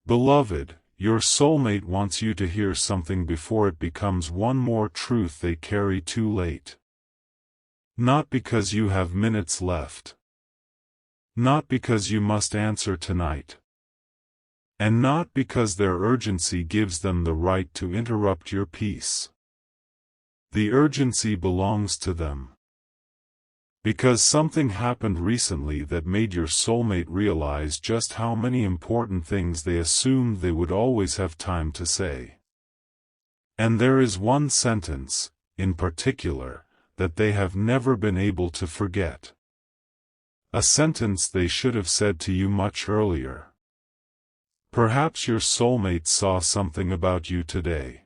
Beloved, your soulmate wants you to hear something before it becomes one more truth they carry too late. Not because you have minutes left. Not because you must answer tonight. And not because their urgency gives them the right to interrupt your peace. The urgency belongs to them. Because something happened recently that made your soulmate realize just how many important things they assumed they would always have time to say. And there is one sentence, in particular, that they have never been able to forget. A sentence they should have said to you much earlier. Perhaps your soulmate saw something about you today.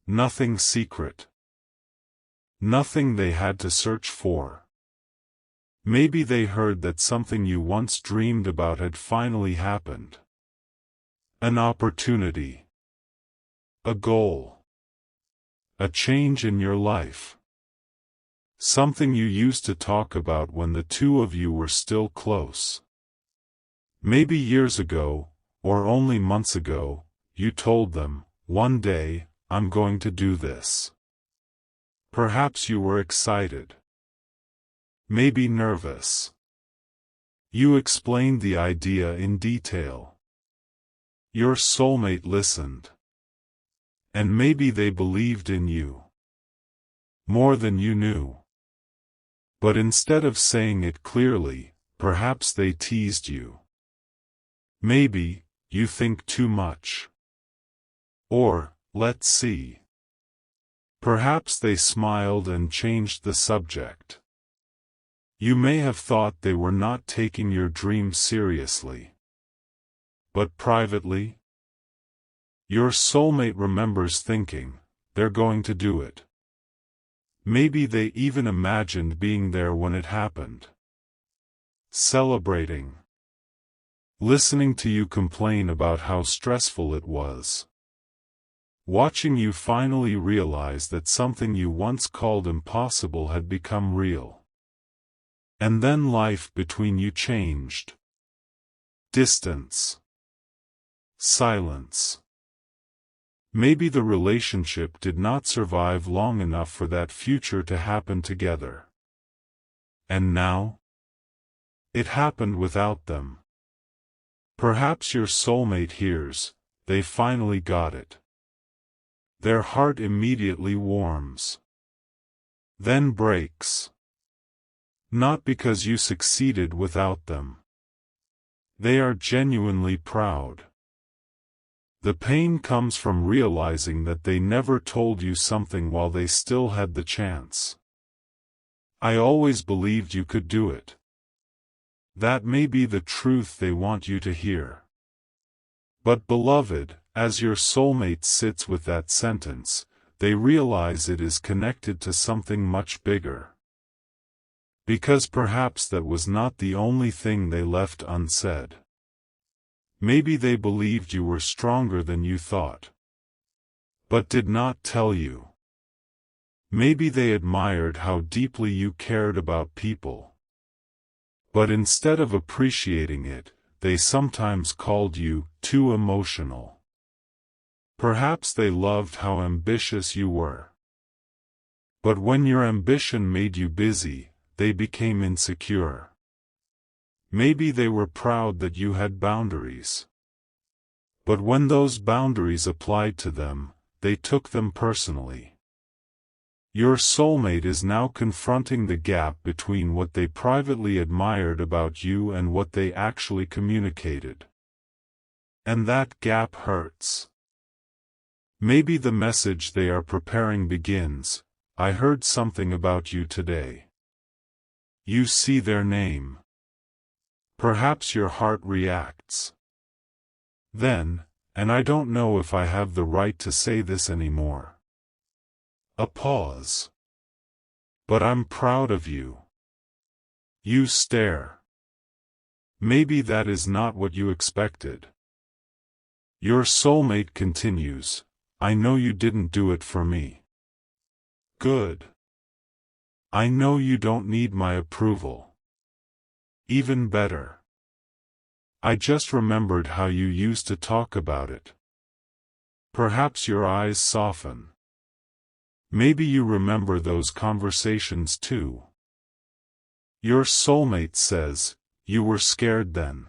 Nothing secret. Nothing they had to search for. Maybe they heard that something you once dreamed about had finally happened. An opportunity. A goal. A change in your life. Something you used to talk about when the two of you were still close. Maybe years ago, or only months ago, you told them, "One day, I'm going to do this." Perhaps you were excited. Maybe nervous. You explained the idea in detail. Your soulmate listened. And maybe they believed in you. More than you knew. But instead of saying it clearly, perhaps they teased you. Maybe, you think too much. Or, let's see. Perhaps they smiled and changed the subject. You may have thought they were not taking your dream seriously. But privately, your soulmate remembers thinking, they're going to do it. Maybe they even imagined being there when it happened. Celebrating. Listening to you complain about how stressful it was. Watching you finally realize that something you once called impossible had become real. And then life between you changed. Distance. Silence. Maybe the relationship did not survive long enough for that future to happen together. And now? It happened without them. Perhaps your soulmate hears, they finally got it. Their heart immediately warms. Then breaks. Not because you succeeded without them. They are genuinely proud. The pain comes from realizing that they never told you something while they still had the chance. I always believed you could do it. That may be the truth they want you to hear. But beloved, as your soulmate sits with that sentence, they realize it is connected to something much bigger. Because perhaps that was not the only thing they left unsaid. Maybe they believed you were stronger than you thought. But did not tell you. Maybe they admired how deeply you cared about people. But instead of appreciating it, they sometimes called you too emotional. Perhaps they loved how ambitious you were. But when your ambition made you busy, they became insecure. Maybe they were proud that you had boundaries. But when those boundaries applied to them, they took them personally. Your soulmate is now confronting the gap between what they privately admired about you and what they actually communicated. And that gap hurts. Maybe the message they are preparing begins, "I heard something about you today." You see their name. Perhaps your heart reacts. Then, and I don't know if I have the right to say this anymore. A pause. But I'm proud of you. You stare. Maybe that is not what you expected. Your soulmate continues, "I know you didn't do it for me." Good. I know you don't need my approval. Even better. I just remembered how you used to talk about it. Perhaps your eyes soften. Maybe you remember those conversations too. Your soulmate says, you were scared then.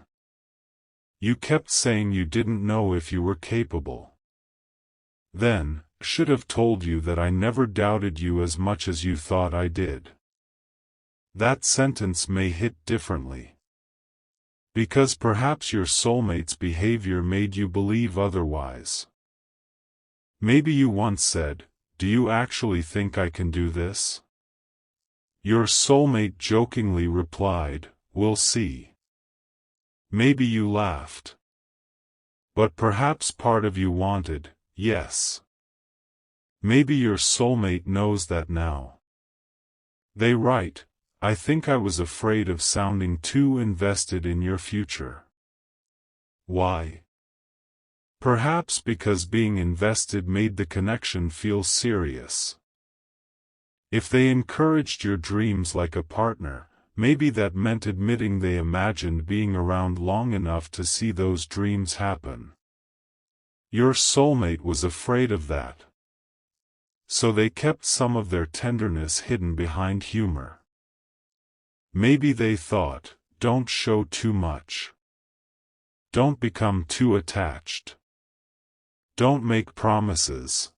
You kept saying you didn't know if you were capable. Then, should have told you that I never doubted you as much as you thought I did. That sentence may hit differently. Because perhaps your soulmate's behavior made you believe otherwise. Maybe you once said, "Do you actually think I can do this?" Your soulmate jokingly replied, "We'll see." Maybe you laughed. But perhaps part of you wanted, "Yes." Maybe your soulmate knows that now. They write, "I think I was afraid of sounding too invested in your future." Why? Perhaps because being invested made the connection feel serious. If they encouraged your dreams like a partner, maybe that meant admitting they imagined being around long enough to see those dreams happen. Your soulmate was afraid of that. So they kept some of their tenderness hidden behind humor. Maybe they thought, don't show too much. Don't become too attached. Don't make promises.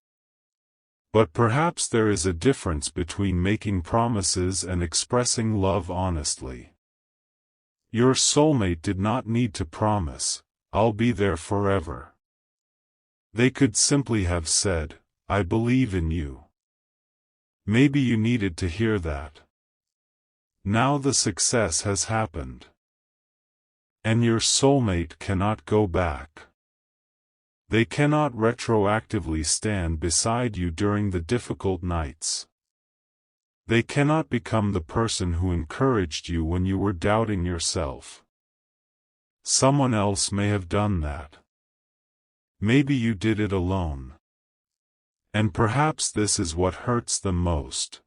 But perhaps there is a difference between making promises and expressing love honestly. Your soulmate did not need to promise, "I'll be there forever." They could simply have said, "I believe in you." Maybe you needed to hear that. Now the success has happened. And your soulmate cannot go back. They cannot retroactively stand beside you during the difficult nights. They cannot become the person who encouraged you when you were doubting yourself. Someone else may have done that. Maybe you did it alone. And perhaps this is what hurts them most.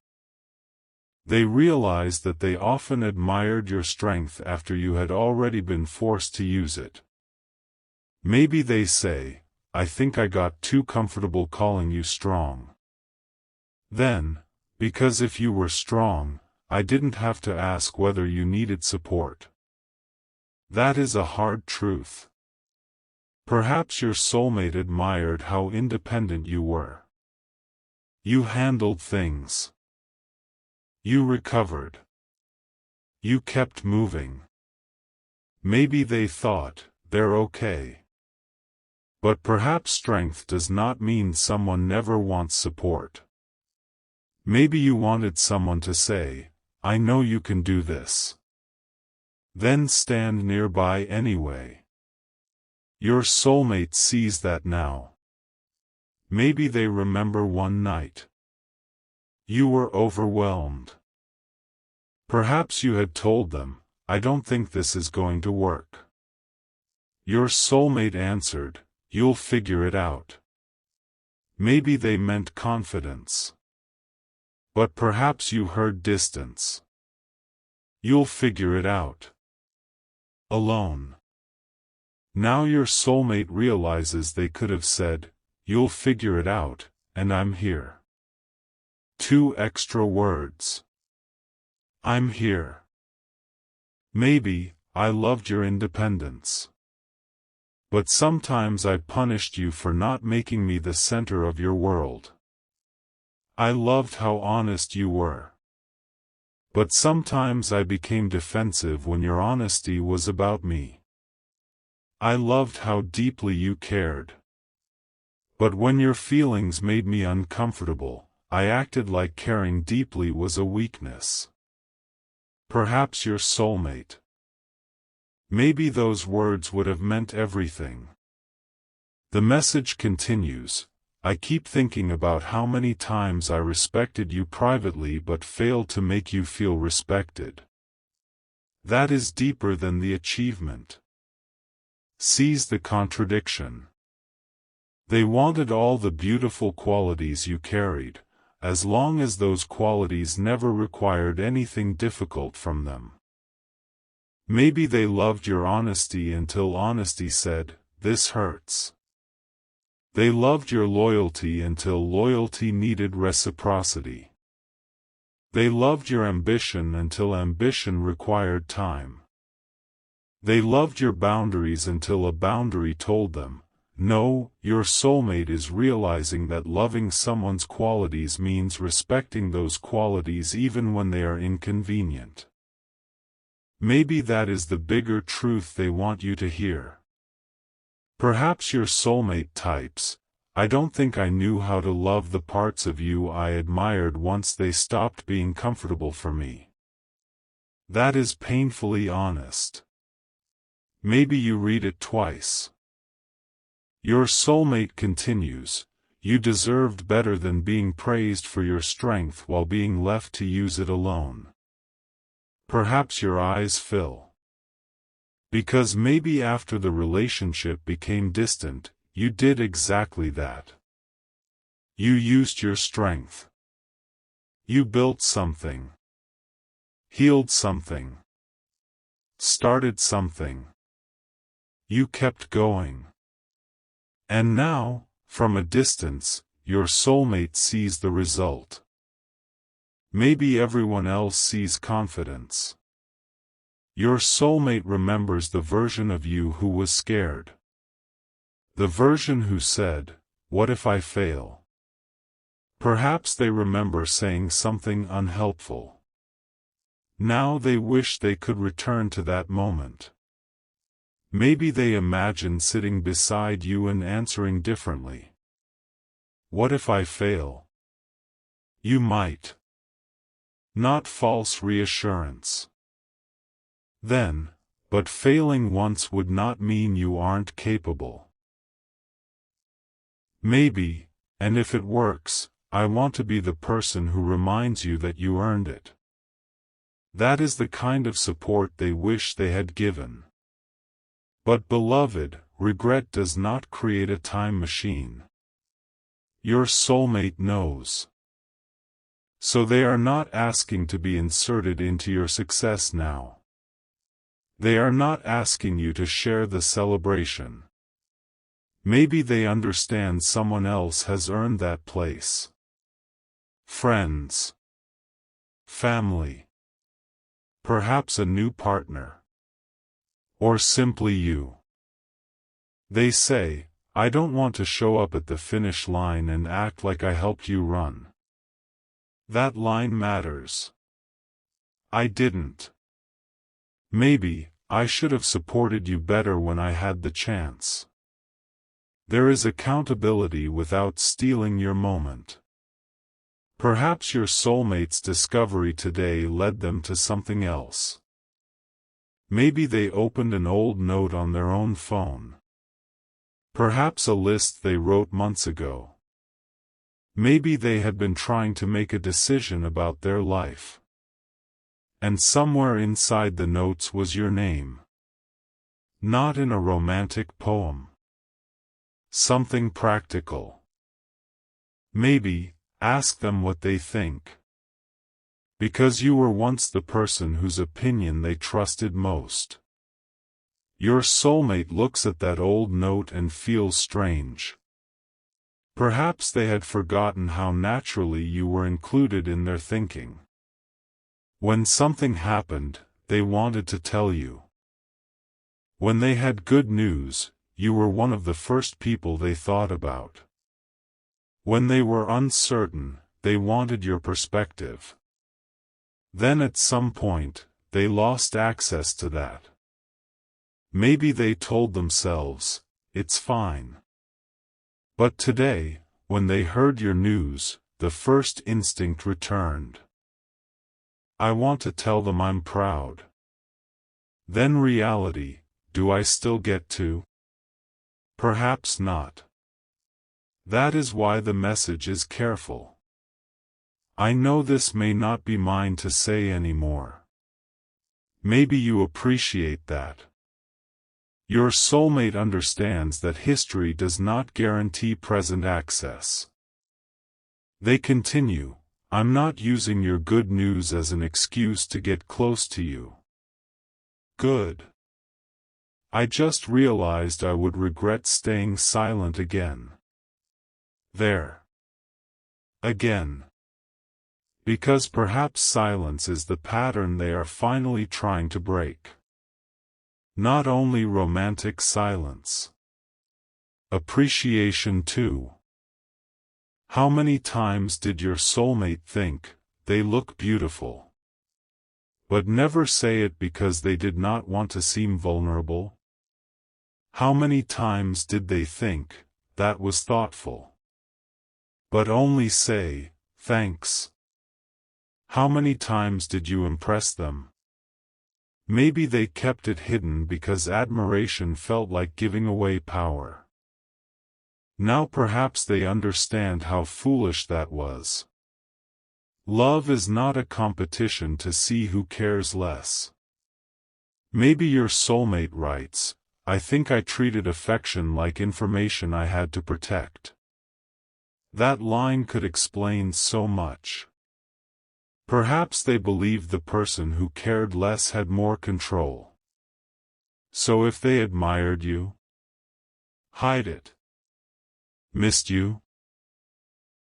They realize that they often admired your strength after you had already been forced to use it. Maybe they say, "I think I got too comfortable calling you strong. Then, because if you were strong, I didn't have to ask whether you needed support." That is a hard truth. Perhaps your soulmate admired how independent you were. You handled things. You recovered. You kept moving. Maybe they thought, they're okay. But perhaps strength does not mean someone never wants support. Maybe you wanted someone to say, "I know you can do this." Then stand nearby anyway. Your soulmate sees that now. Maybe they remember one night. You were overwhelmed. Perhaps you had told them, "I don't think this is going to work." Your soulmate answered, "You'll figure it out." Maybe they meant confidence. But perhaps you heard distance. You'll figure it out. Alone. Now your soulmate realizes they could have said, "You'll figure it out, and I'm here." 2 extra words. I'm here. Maybe, I loved your independence. But sometimes I punished you for not making me the center of your world. I loved how honest you were. But sometimes I became defensive when your honesty was about me. I loved how deeply you cared. But when your feelings made me uncomfortable, I acted like caring deeply was a weakness. Perhaps your soulmate. Maybe those words would have meant everything. The message continues, "I keep thinking about how many times I respected you privately but failed to make you feel respected." That is deeper than the achievement. Seize the contradiction. They wanted all the beautiful qualities you carried, as long as those qualities never required anything difficult from them. Maybe they loved your honesty until honesty said, "This hurts." They loved your loyalty until loyalty needed reciprocity. They loved your ambition until ambition required time. They loved your boundaries until a boundary told them, "No." Your soulmate is realizing that loving someone's qualities means respecting those qualities even when they are inconvenient. Maybe that is the bigger truth they want you to hear. Perhaps your soulmate types, "I don't think I knew how to love the parts of you I admired once they stopped being comfortable for me." That is painfully honest. Maybe you read it twice. Your soulmate continues, "You deserved better than being praised for your strength while being left to use it alone." Perhaps your eyes fill. Because maybe after the relationship became distant, you did exactly that. You used your strength. You built something. Healed something. Started something. You kept going. And now, from a distance, your soulmate sees the result. Maybe everyone else sees confidence. Your soulmate remembers the version of you who was scared. The version who said, "What if I fail?" Perhaps they remember saying something unhelpful. Now they wish they could return to that moment. Maybe they imagine sitting beside you and answering differently. "What if I fail?" You might. Not false reassurance. Then, but failing once would not mean you aren't capable. Maybe, and if it works, I want to be the person who reminds you that you earned it. That is the kind of support they wish they had given. But beloved, regret does not create a time machine. Your soulmate knows. So they are not asking to be inserted into your success now. They are not asking you to share the celebration. Maybe they understand someone else has earned that place. Friends. Family. Perhaps a new partner. Or simply you. They say, "I don't want to show up at the finish line and act like I helped you run." That line matters. I didn't. Maybe, I should have supported you better when I had the chance. There is accountability without stealing your moment. Perhaps your soulmate's discovery today led them to something else. Maybe they opened an old note on their own phone. Perhaps a list they wrote months ago. Maybe they had been trying to make a decision about their life. And somewhere inside the notes was your name. Not in a romantic poem. Something practical. Maybe, ask them what they think. Because you were once the person whose opinion they trusted most. Your soulmate looks at that old note and feels strange. Perhaps they had forgotten how naturally you were included in their thinking. When something happened, they wanted to tell you. When they had good news, you were one of the first people they thought about. When they were uncertain, they wanted your perspective. Then at some point, they lost access to that. Maybe they told themselves, "It's fine." But today, when they heard your news, the first instinct returned. "I want to tell them I'm proud." Then reality, do I still get to? Perhaps not. That is why the message is careful. I know this may not be mine to say anymore. Maybe you appreciate that. Your soulmate understands that history does not guarantee present access. They continue, "I'm not using your good news as an excuse to get close to you. Good. I just realized I would regret staying silent again. There. Again. Because perhaps silence is the pattern they are finally trying to break. Not only romantic silence. Appreciation too. How many times did your soulmate think, they look beautiful? But never say it because they did not want to seem vulnerable? How many times did they think, that was thoughtful? But only say, thanks. How many times did you impress them? Maybe they kept it hidden because admiration felt like giving away power. Now perhaps they understand how foolish that was. Love is not a competition to see who cares less. Maybe your soulmate writes, I think I treated affection like information I had to protect. That line could explain so much. Perhaps they believed the person who cared less had more control. So if they admired you, hide it. Missed you?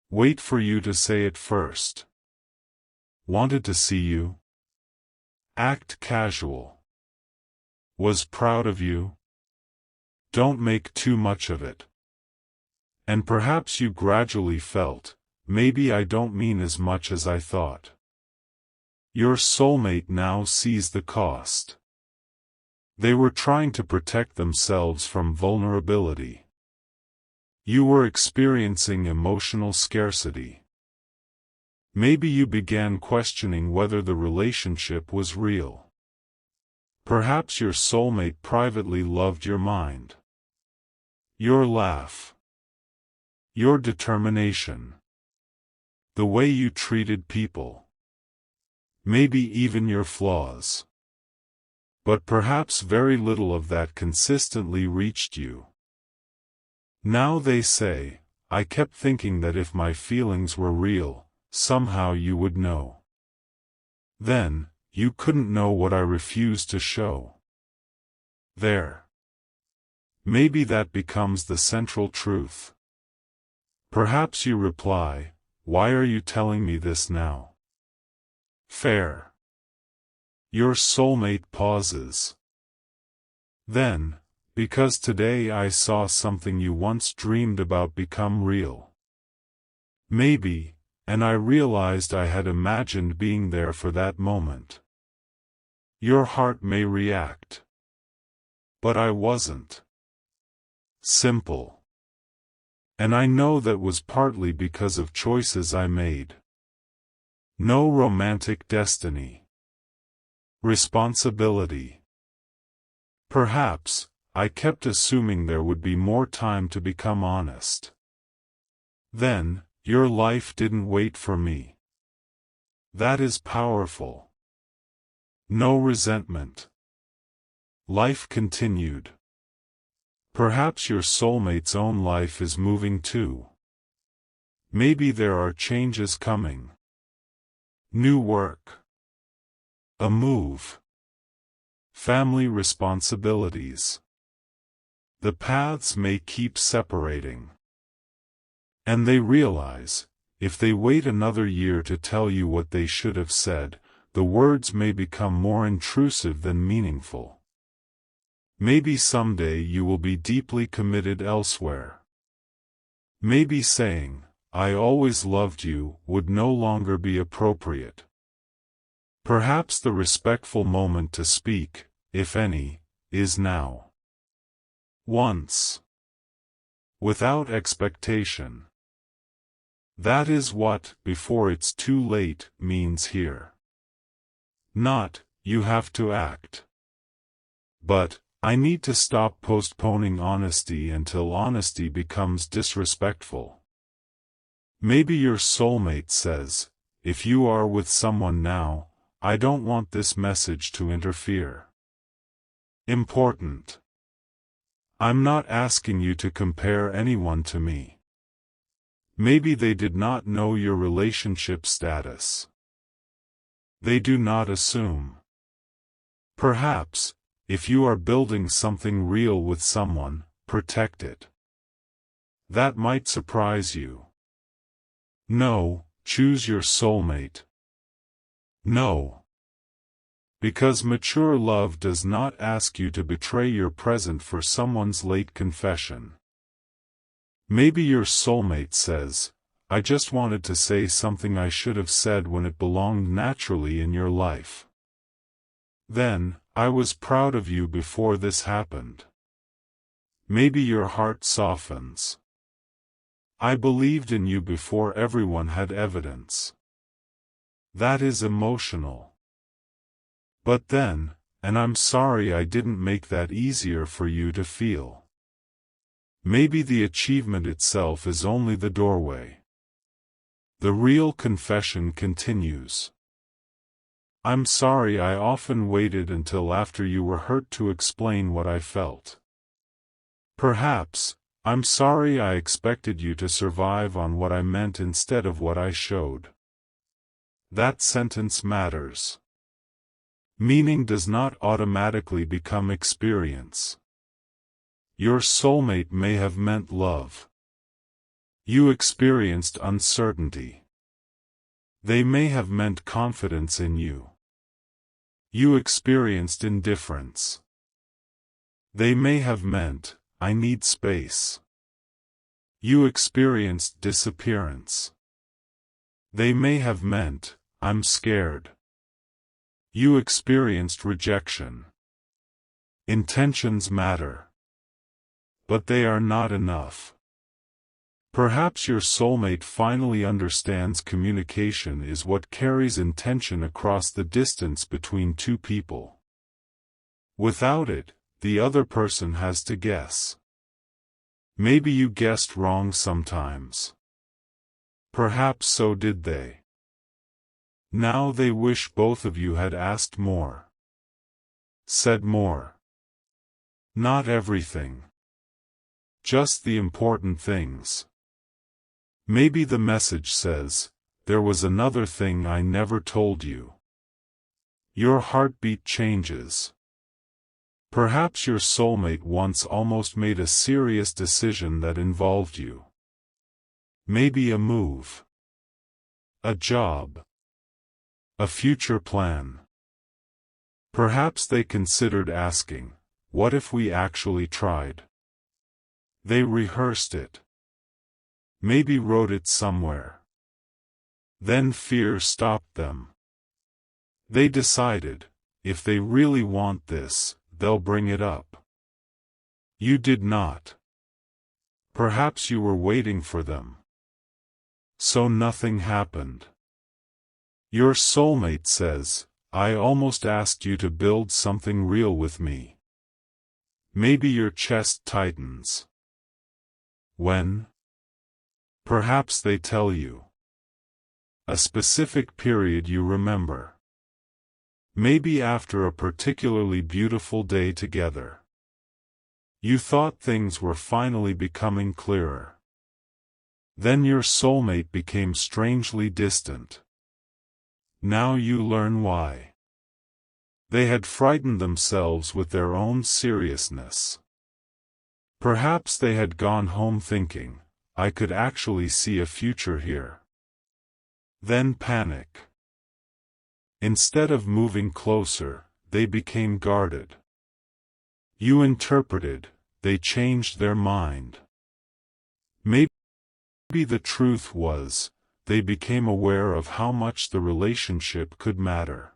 Wait for you to say it first. Wanted to see you? Act casual. Was proud of you? Don't make too much of it. And perhaps you gradually felt, maybe I don't mean as much as I thought. Your soulmate now sees the cost. They were trying to protect themselves from vulnerability. You were experiencing emotional scarcity. Maybe you began questioning whether the relationship was real. Perhaps your soulmate privately loved your mind. Your laugh. Your determination. The way you treated people. Maybe even your flaws. But perhaps very little of that consistently reached you. Now they say, I kept thinking that if my feelings were real, somehow you would know. Then, you couldn't know what I refused to show. There. Maybe that becomes the central truth. Perhaps you reply, why are you telling me this now? Fair. Your soulmate pauses. Then, because today I saw something you once dreamed about become real. Maybe, and I realized I had imagined being there for that moment. Your heart may react. But I wasn't. Simple. And I know that was partly because of choices I made. No romantic destiny. Responsibility. Perhaps, I kept assuming there would be more time to become honest. Then, your life didn't wait for me. That is powerful. No resentment. Life continued. Perhaps your soulmate's own life is moving too. Maybe there are changes coming. New work. A move. Family responsibilities. The paths may keep separating. And they realize, if they wait another year to tell you what they should have said, the words may become more intrusive than meaningful. Maybe someday you will be deeply committed elsewhere. Maybe saying, I always loved you, would no longer be appropriate. Perhaps the respectful moment to speak, if any, is now. Once. Without expectation. That is what, before it's too late, means here. Not, you have to act. But, I need to stop postponing honesty until honesty becomes disrespectful. Maybe your soulmate says, if you are with someone now, I don't want this message to interfere. Important. I'm not asking you to compare anyone to me. Maybe they did not know your relationship status. They do not assume. Perhaps, If you are building something real with someone, protect it. That might surprise you. No, choose your soulmate. No. Because mature love does not ask you to betray your present for someone's late confession. Maybe your soulmate says, "I just wanted to say something I should have said when it belonged naturally in your life. Then, I was proud of you before this happened." Maybe your heart softens. "I believed in you before everyone had evidence." That is emotional. But then, "and I'm sorry I didn't make that easier for you to feel." Maybe the achievement itself is only the doorway. The real confession continues. "I'm sorry I often waited until after you were hurt to explain what I felt. Perhaps, I'm sorry I expected you to survive on what I meant instead of what I showed." That sentence matters. Meaning does not automatically become experience. Your soulmate may have meant love. You experienced uncertainty. They may have meant confidence in you. You experienced indifference. They may have meant, "I need space." You experienced disappearance. They may have meant, "I'm scared." You experienced rejection. Intentions matter. But they are not enough. Perhaps your soulmate finally understands communication is what carries intention across the distance between two people. Without it, the other person has to guess. Maybe you guessed wrong sometimes. Perhaps so did they. Now they wish both of you had asked more. Said more. Not everything. Just the important things. Maybe the message says, "There was another thing I never told you." Your heartbeat changes. Perhaps your soulmate once almost made a serious decision that involved you. Maybe a move. A job. A future plan. Perhaps they considered asking, "What if we actually tried?" They rehearsed it. Maybe wrote it somewhere. Then fear stopped them. They decided, if they really want this, they'll bring it up. You did not. Perhaps you were waiting for them. So nothing happened. Your soulmate says, "I almost asked you to build something real with me." Maybe your chest tightens. When? Perhaps they tell you. A specific period you remember. Maybe after a particularly beautiful day together. You thought things were finally becoming clearer. Then your soulmate became strangely distant. Now you learn why. They had frightened themselves with their own seriousness. Perhaps they had gone home thinking, "I could actually see a future here." Then panic. Instead of moving closer, they became guarded. You interpreted, they changed their mind. Maybe the truth was, they became aware of how much the relationship could matter.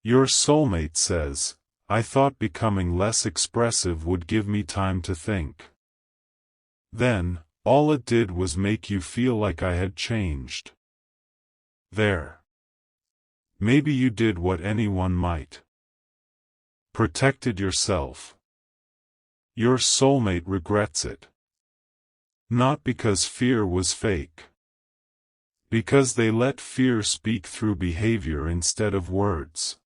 Your soulmate says, "I thought becoming less expressive would give me time to think. Then, all it did was make you feel like I had changed." There. Maybe you did what anyone might. Protected yourself. Your soulmate regrets it. Not because fear was fake. Because they let fear speak through behavior instead of words.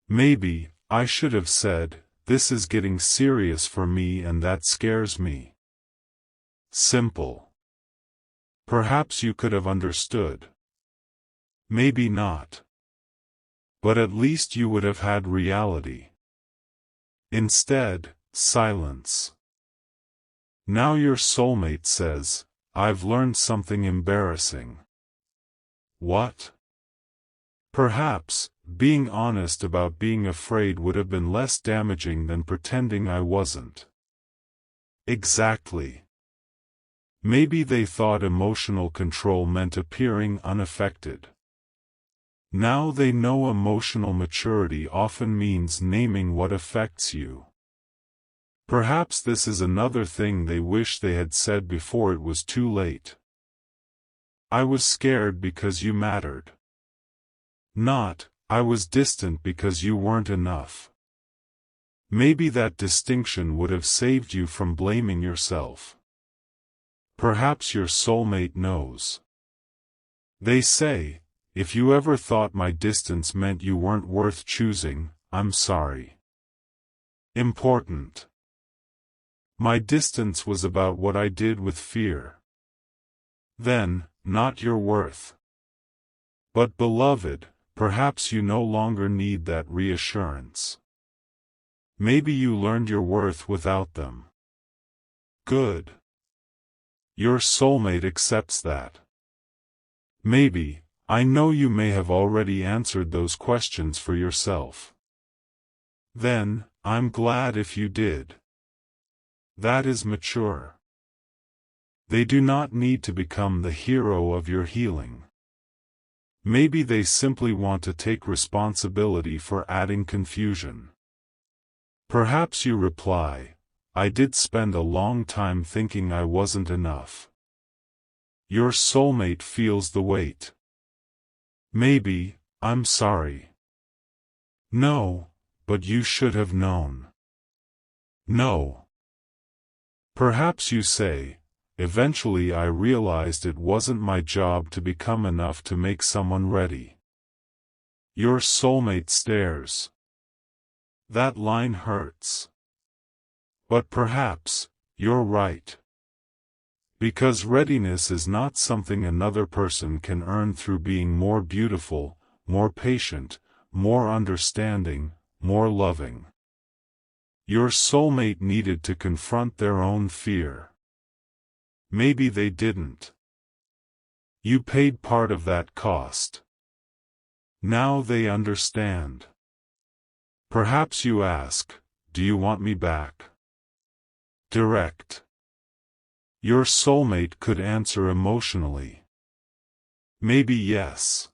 Maybe, I should have said, "This is getting serious for me and that scares me." Simple. Perhaps you could have understood. Maybe not. But at least you would have had reality. Instead, silence. Now your soulmate says, "I've learned something embarrassing." What? Perhaps, being honest about being afraid would have been less damaging than pretending I wasn't. Exactly. Maybe they thought emotional control meant appearing unaffected. Now they know emotional maturity often means naming what affects you. Perhaps this is another thing they wish they had said before it was too late. I was scared because you mattered. Not, I was distant because you weren't enough. Maybe that distinction would have saved you from blaming yourself. Perhaps your soulmate knows. They say, "If you ever thought my distance meant you weren't worth choosing, I'm sorry." Important. My distance was about what I did with fear. Then, not your worth. But beloved, perhaps you no longer need that reassurance. Maybe you learned your worth without them. Good. Your soulmate accepts that. Maybe, I know you may have already answered those questions for yourself. Then, I'm glad if you did. That is mature. They do not need to become the hero of your healing. Maybe they simply want to take responsibility for adding confusion. Perhaps you reply, "I did spend a long time thinking I wasn't enough." Your soulmate feels the weight. Maybe, "I'm sorry." No, but you should have known. No. Perhaps you say, "Eventually I realized it wasn't my job to become enough to make someone ready." Your soulmate stares. That line hurts. But perhaps, you're right. Because readiness is not something another person can earn through being more beautiful, more patient, more understanding, more loving. Your soulmate needed to confront their own fear. Maybe they didn't. You paid part of that cost. Now they understand. Perhaps you ask, "Do you want me back?" Direct. Your soulmate could answer emotionally. Maybe yes.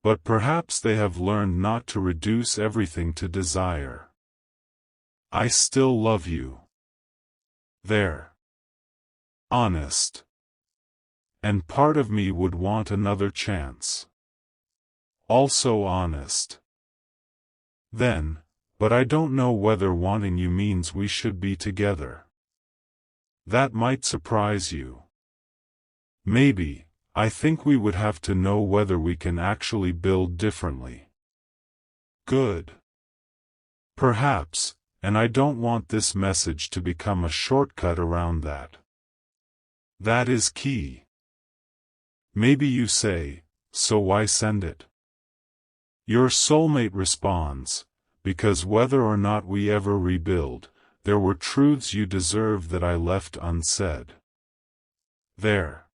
But perhaps they have learned not to reduce everything to desire. "I still love you." There. Honest. And part of me would want another chance. Also honest. Then, but I don't know whether wanting you means we should be together. That might surprise you. Maybe, I think we would have to know whether we can actually build differently. Good. Perhaps, and I don't want this message to become a shortcut around that. That is key. Maybe you say, "So why send it?" Your soulmate responds, "Because whether or not we ever rebuild, there were truths you deserve that I left unsaid." There.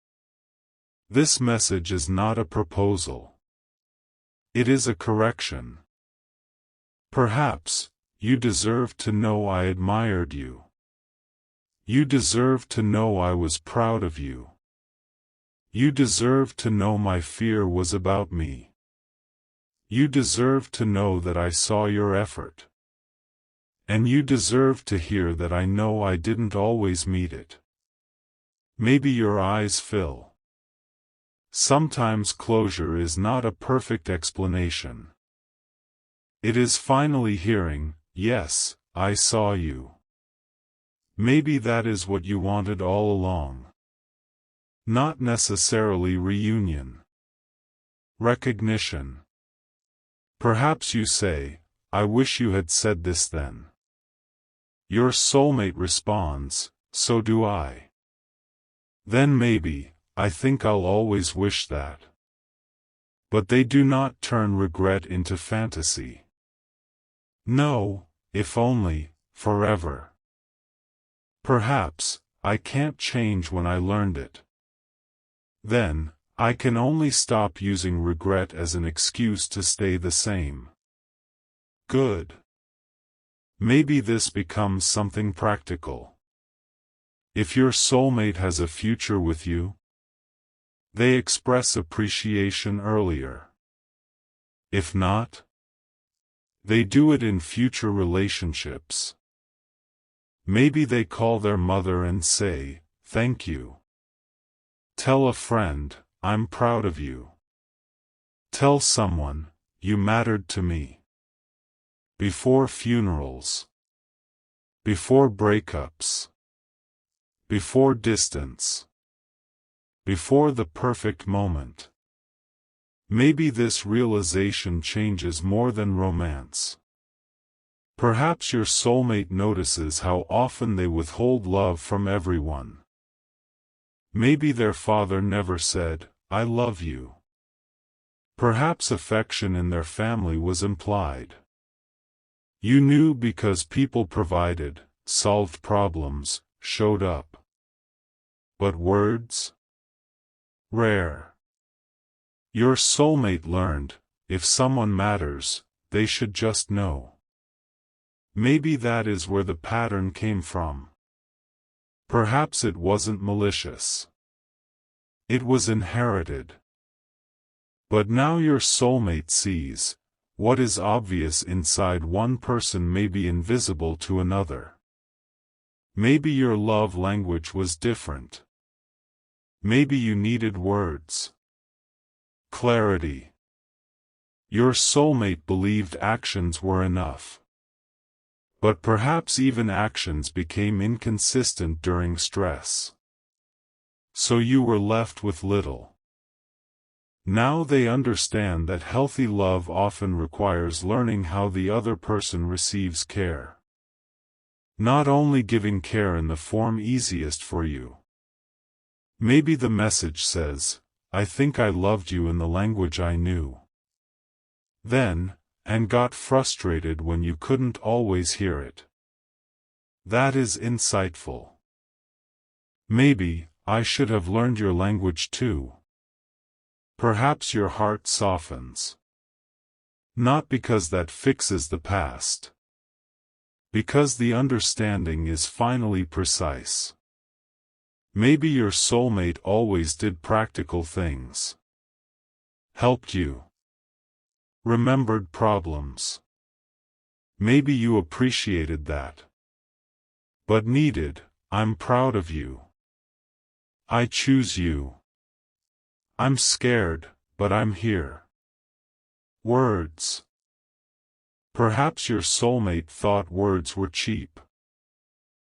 This message is not a proposal. It is a correction. Perhaps, you deserve to know I admired you. You deserve to know I was proud of you. You deserve to know my fear was about me. You deserve to know that I saw your effort. And you deserve to hear that I know I didn't always meet it. Maybe your eyes fill. Sometimes closure is not a perfect explanation. It is finally hearing, "Yes, I saw you." Maybe that is what you wanted all along. Not necessarily reunion. Recognition. Perhaps you say, "I wish you had said this then." Your soulmate responds, "So do I." Then maybe, "I think I'll always wish that." But they do not turn regret into fantasy. No, if only, forever. Perhaps, I can't change when I learned it. Then, I can only stop using regret as an excuse to stay the same. Good. Maybe this becomes something practical. If your soulmate has a future with you, they express appreciation earlier. If not, they do it in future relationships. Maybe they call their mother and say, "Thank you." Tell a friend, "I'm proud of you." Tell someone, "You mattered to me." Before funerals. Before breakups. Before distance. Before the perfect moment. Maybe this realization changes more than romance. Perhaps your soulmate notices how often they withhold love from everyone. Maybe their father never said, "I love you." Perhaps affection in their family was implied. You knew because people provided, solved problems, showed up. But words? Rare. Your soulmate learned, if someone matters, they should just know. Maybe that is where the pattern came from. Perhaps it wasn't malicious. It was inherited. But now your soulmate sees, what is obvious inside one person may be invisible to another. Maybe your love language was different. Maybe you needed words. Clarity. Your soulmate believed actions were enough. But perhaps even actions became inconsistent during stress. So you were left with little. Now they understand that healthy love often requires learning how the other person receives care. Not only giving care in the form easiest for you. Maybe the message says, "I think I loved you in the language I knew. Then, and got frustrated when you couldn't always hear it." That is insightful. Maybe, I should have learned your language too. Perhaps your heart softens. Not because that fixes the past. Because the understanding is finally precise. Maybe your soulmate always did practical things. Helped you. Remembered problems. Maybe you appreciated that. But needed, "I'm proud of you. I choose you. I'm scared, but I'm here." Words. Perhaps your soulmate thought words were cheap.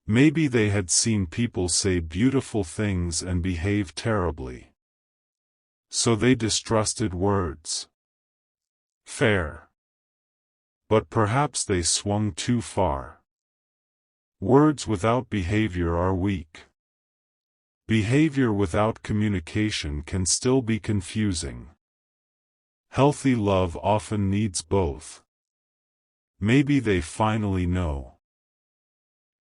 Maybe they had seen people say beautiful things and behave terribly. So they distrusted words. Fair. But perhaps they swung too far. Words without behavior are weak. Behavior without communication can still be confusing. Healthy love often needs both. Maybe they finally know.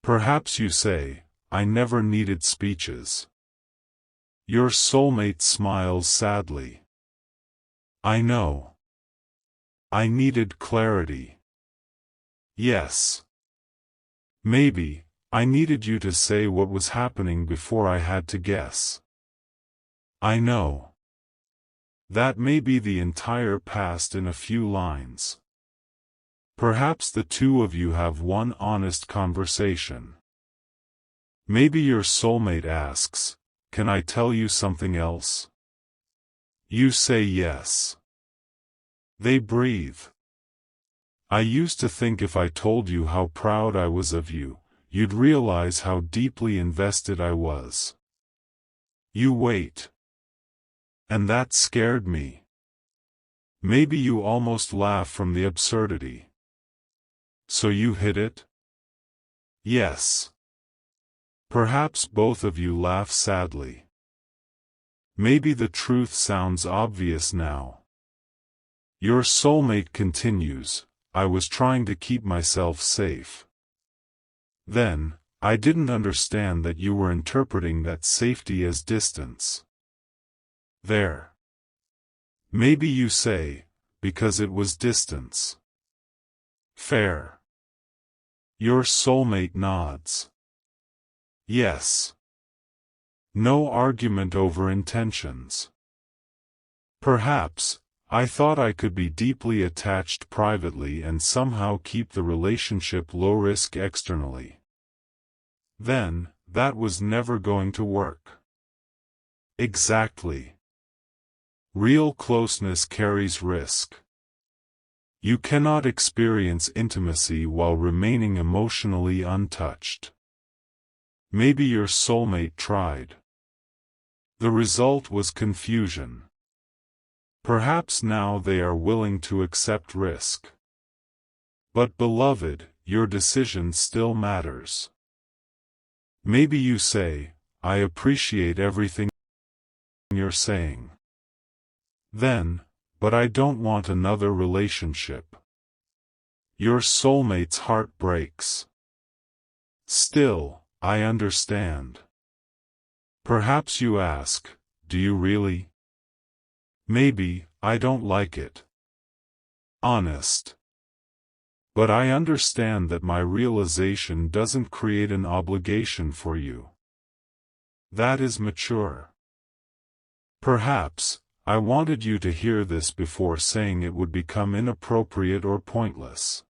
Perhaps you say, "I never needed speeches." Your soulmate smiles sadly. "I know. I needed clarity." Yes. Maybe, I needed you to say what was happening before I had to guess. I know. That may be the entire past in a few lines. Perhaps the two of you have one honest conversation. Maybe your soulmate asks, "Can I tell you something else?" You say yes. They breathe. "I used to think if I told you how proud I was of you, you'd realize how deeply invested I was." You wait. And that scared me. Maybe you almost laugh from the absurdity. So you hid it? Yes. Perhaps both of you laugh sadly. Maybe the truth sounds obvious now. Your soulmate continues, I was trying to keep myself safe. Then, I didn't understand that you were interpreting that safety as distance. There. Maybe you say, because it was distance. Fair. Your soulmate nods. Yes. No argument over intentions. Perhaps, I thought I could be deeply attached privately and somehow keep the relationship low-risk externally. Then, that was never going to work. Exactly. Real closeness carries risk. You cannot experience intimacy while remaining emotionally untouched. Maybe your soulmate tried. The result was confusion. Perhaps now they are willing to accept risk. But beloved, your decision still matters. Maybe you say, I appreciate everything you're saying. Then, but I don't want another relationship. Your soulmate's heart breaks. Still, I understand. Perhaps you ask, do you really? Maybe, I don't like it. Honest. But I understand that my realization doesn't create an obligation for you. That is mature. Perhaps, I wanted you to hear this before saying it would become inappropriate or pointless.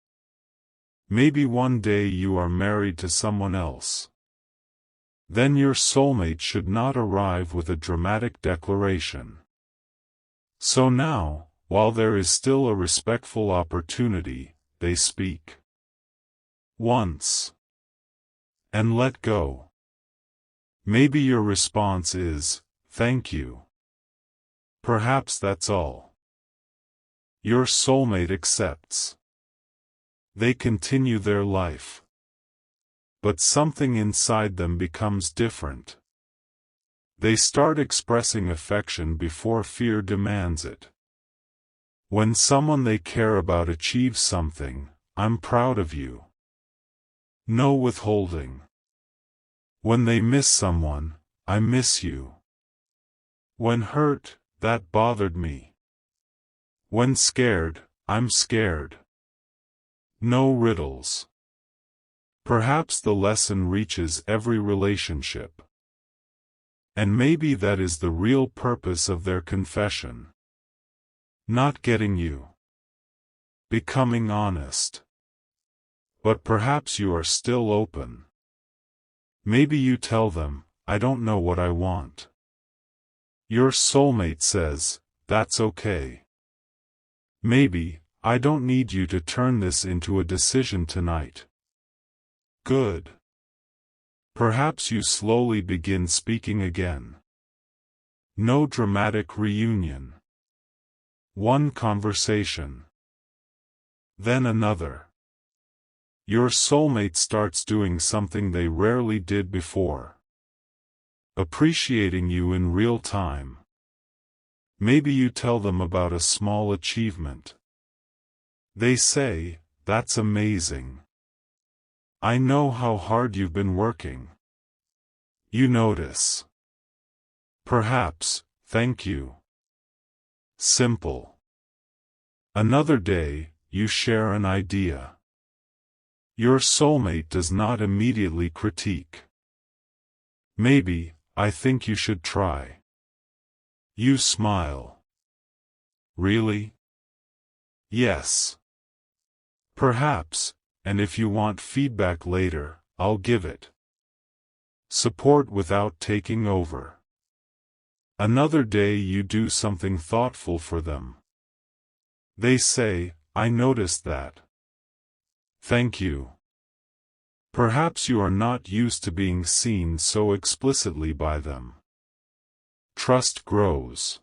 Maybe one day you are married to someone else. Then your soulmate should not arrive with a dramatic declaration. So now, while there is still a respectful opportunity, they speak. Once. And let go. Maybe your response is, thank you. Perhaps that's all. Your soulmate accepts. They continue their life. But something inside them becomes different. They start expressing affection before fear demands it. When someone they care about achieves something, I'm proud of you. No withholding. When they miss someone, I miss you. When hurt, that bothered me. When scared, I'm scared. No riddles. Perhaps the lesson reaches every relationship. And maybe that is the real purpose of their confession. Not getting you. Becoming honest. But perhaps you are still open. Maybe you tell them, I don't know what I want. Your soulmate says, that's okay. Maybe, I don't need you to turn this into a decision tonight. Good. Perhaps you slowly begin speaking again. No dramatic reunion. One conversation. Then another. Your soulmate starts doing something they rarely did before. Appreciating you in real time. Maybe you tell them about a small achievement. They say, that's amazing. I know how hard you've been working. You notice. Perhaps, thank you. Simple. Another day, you share an idea. Your soulmate does not immediately critique. Maybe, I think you should try. You smile. Really? Yes. Perhaps, and if you want feedback later, I'll give it. Support without taking over. Another day you do something thoughtful for them. They say, I noticed that. Thank you. Perhaps you are not used to being seen so explicitly by them. Trust grows.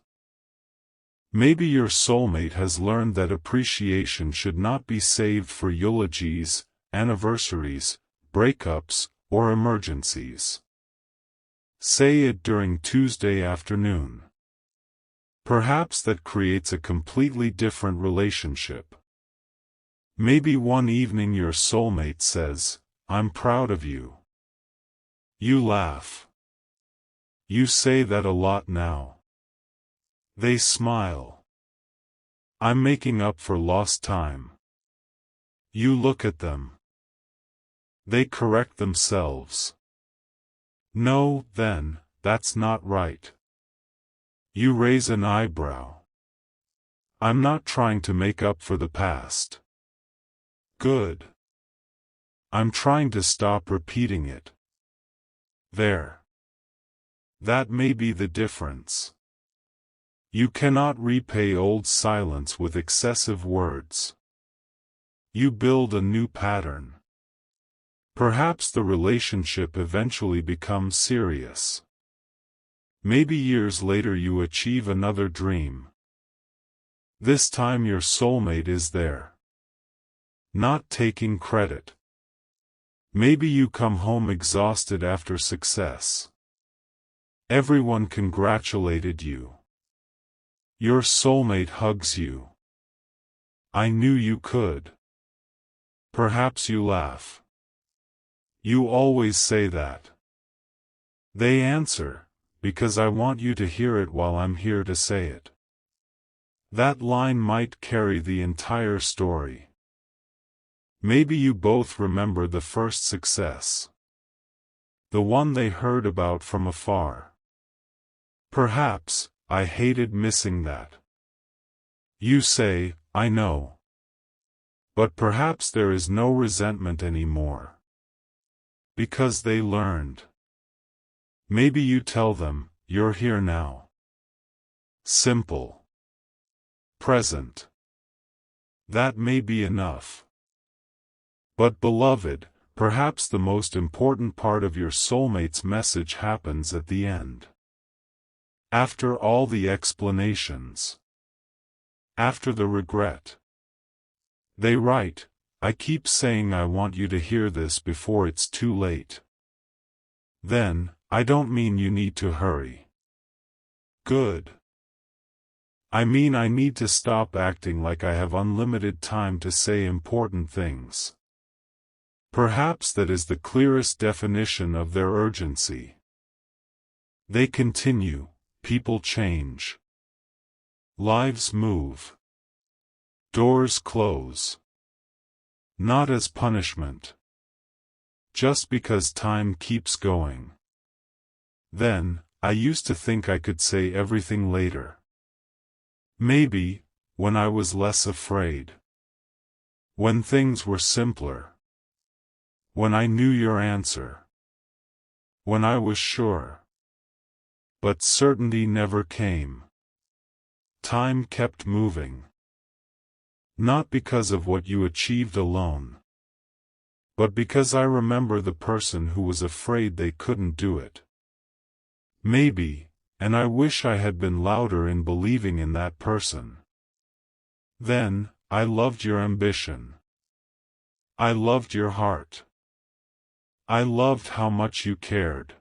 Maybe your soulmate has learned that appreciation should not be saved for eulogies, anniversaries, breakups, or emergencies. Say it during Tuesday afternoon. Perhaps that creates a completely different relationship. Maybe one evening your soulmate says, "I'm proud of you." You laugh. You say that a lot now. They smile. "I'm making up for lost time." You look at them. They correct themselves. "No, then, that's not right." You raise an eyebrow. "I'm not trying to make up for the past." Good. "I'm trying to stop repeating it." There. That may be the difference. You cannot repay old silence with excessive words. You build a new pattern. Perhaps the relationship eventually becomes serious. Maybe years later you achieve another dream. This time your soulmate is there. Not taking credit. Maybe you come home exhausted after success. Everyone congratulated you. Your soulmate hugs you. "I knew you could." Perhaps you laugh. "You always say that." They answer, "Because I want you to hear it while I'm here to say it." That line might carry the entire story. Maybe you both remember the first success. The one they heard about from afar. Perhaps, "I hated missing that." You say, "I know." But perhaps there is no resentment anymore. Because they learned. Maybe you tell them, "You're here now." Simple. Present. That may be enough. But beloved, perhaps the most important part of your soulmate's message happens at the end. After all the explanations. After the regret. They write, "I keep saying I want you to hear this before it's too late." Then, "I don't mean you need to hurry." Good. "I mean I need to stop acting like I have unlimited time to say important things." Perhaps that is the clearest definition of their urgency. They continue, people change. Lives move. Doors close. Not as punishment. Just because time keeps going. Then, "I used to think I could say everything later. Maybe, when I was less afraid. When things were simpler. When I knew your answer. When I was sure." But certainty never came. Time kept moving. Not because of what you achieved alone. But because I remember the person who was afraid they couldn't do it. Maybe, and I wish I had been louder in believing in that person. Then, I loved your ambition. I loved your heart. I loved how much you cared.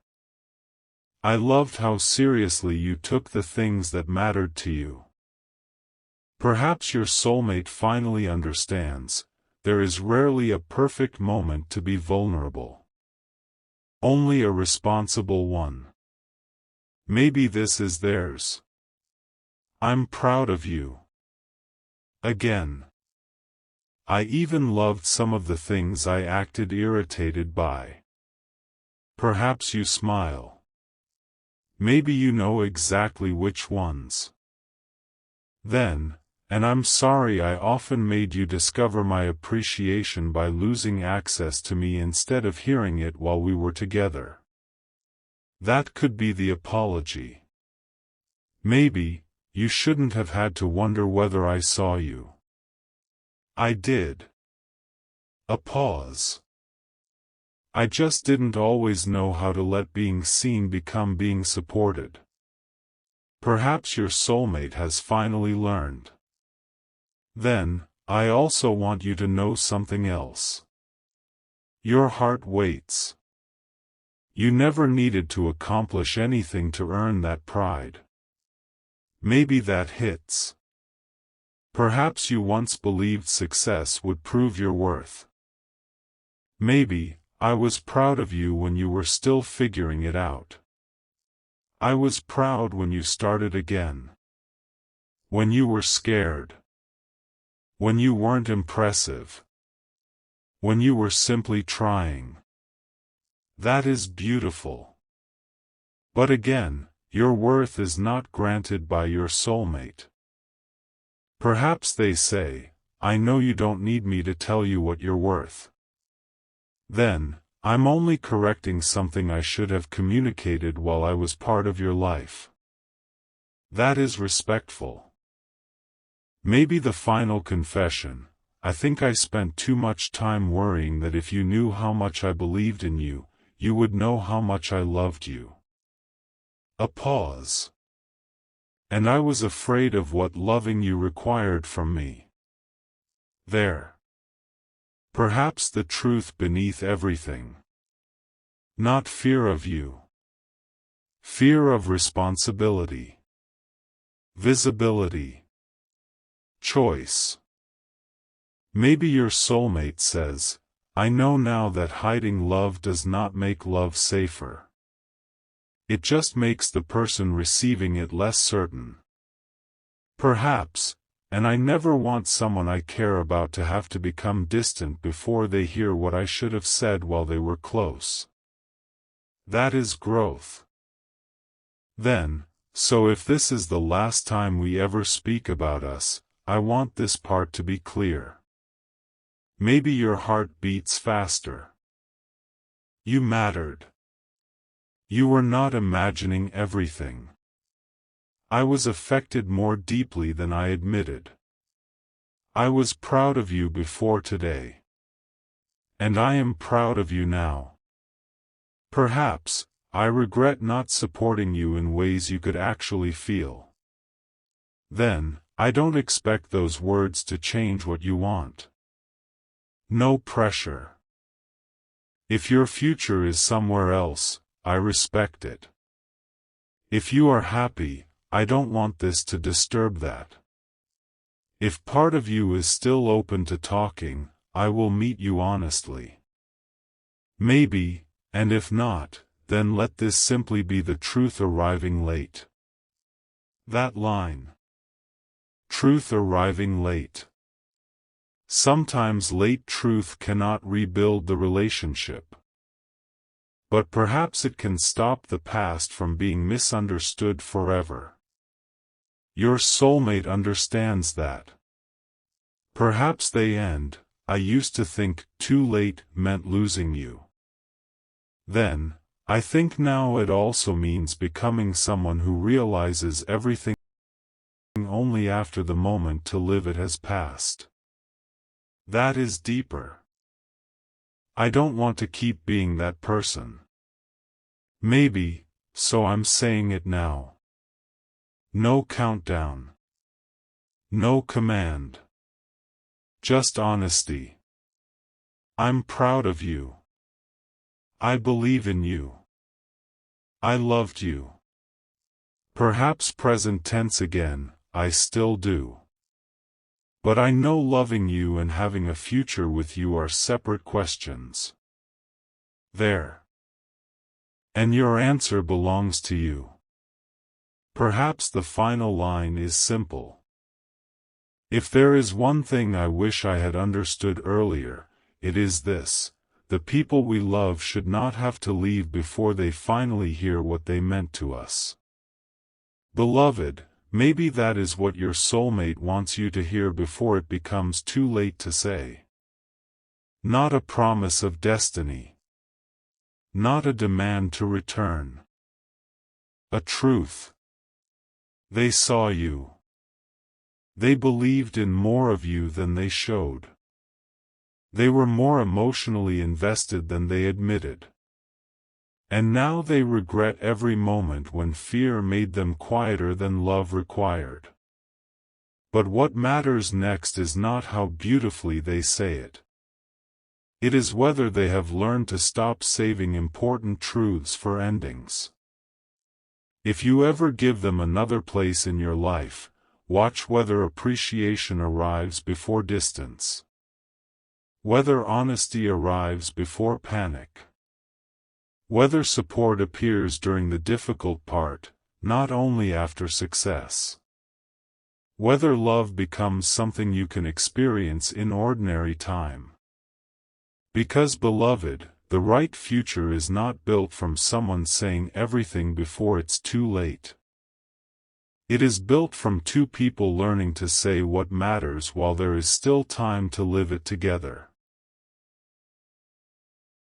I loved how seriously you took the things that mattered to you. Perhaps your soulmate finally understands, there is rarely a perfect moment to be vulnerable. Only a responsible one. Maybe this is theirs. "I'm proud of you." Again. "I even loved some of the things I acted irritated by." Perhaps you smile. Maybe you know exactly which ones. Then, "And I'm sorry I often made you discover my appreciation by losing access to me instead of hearing it while we were together." That could be the apology. Maybe, "You shouldn't have had to wonder whether I saw you." I did. A pause. "I just didn't always know how to let being seen become being supported." Perhaps your soulmate has finally learned. Then, "I also want you to know something else. Your heart waits. You never needed to accomplish anything to earn that pride." Maybe that hits. Perhaps you once believed success would prove your worth. Maybe, I was proud of you when you were still figuring it out. I was proud when you started again. When you were scared. When you weren't impressive. When you were simply trying. That is beautiful. But again, your worth is not granted by your soulmate. Perhaps they say, I know you don't need me to tell you what you're worth. Then, I'm only correcting something I should have communicated while I was part of your life. That is respectful. Maybe the final confession, I think I spent too much time worrying that if you knew how much I believed in you, you would know how much I loved you. A pause. And I was afraid of what loving you required from me. There. Perhaps the truth beneath everything. Not fear of you. Fear of responsibility. Visibility. Choice. Maybe your soulmate says, I know now that hiding love does not make love safer. It just makes the person receiving it less certain. Perhaps, and I never want someone I care about to have to become distant before they hear what I should have said while they were close. That is growth. Then, so if this is the last time we ever speak about us, I want this part to be clear. Maybe your heart beats faster. You mattered. You were not imagining everything. I was affected more deeply than I admitted. I was proud of you before today. And I am proud of you now. Perhaps, I regret not supporting you in ways you could actually feel. Then, I don't expect those words to change what you want. No pressure. If your future is somewhere else, I respect it. If you are happy, I don't want this to disturb that. If part of you is still open to talking, I will meet you honestly. Maybe, and if not, then let this simply be the truth arriving late. That line. Truth arriving late. Sometimes late truth cannot rebuild the relationship. But perhaps it can stop the past from being misunderstood forever. Your soulmate understands that. Perhaps they end, I used to think, too late meant losing you. Then, I think now it also means becoming someone who realizes everything only after the moment to live it has passed. That is deeper. I don't want to keep being that person. Maybe, so I'm saying it now. No countdown. No command. Just honesty. I'm proud of you. I believe in you. I loved you. Perhaps present tense again, I still do. But I know loving you and having a future with you are separate questions. There. And your answer belongs to you. Perhaps the final line is simple. If there is one thing I wish I had understood earlier, it is this: the people we love should not have to leave before they finally hear what they meant to us. Beloved, maybe that is what your soulmate wants you to hear before it becomes too late to say. Not a promise of destiny. Not a demand to return. A truth. They saw you. They believed in more of you than they showed. They were more emotionally invested than they admitted. And now they regret every moment when fear made them quieter than love required. But what matters next is not how beautifully they say it. It is whether they have learned to stop saving important truths for endings. If you ever give them another place in your life, watch whether appreciation arrives before distance. Whether honesty arrives before panic. Whether support appears during the difficult part, not only after success. Whether love becomes something you can experience in ordinary time. Because, beloved, the right future is not built from someone saying everything before it's too late. It is built from two people learning to say what matters while there is still time to live it together.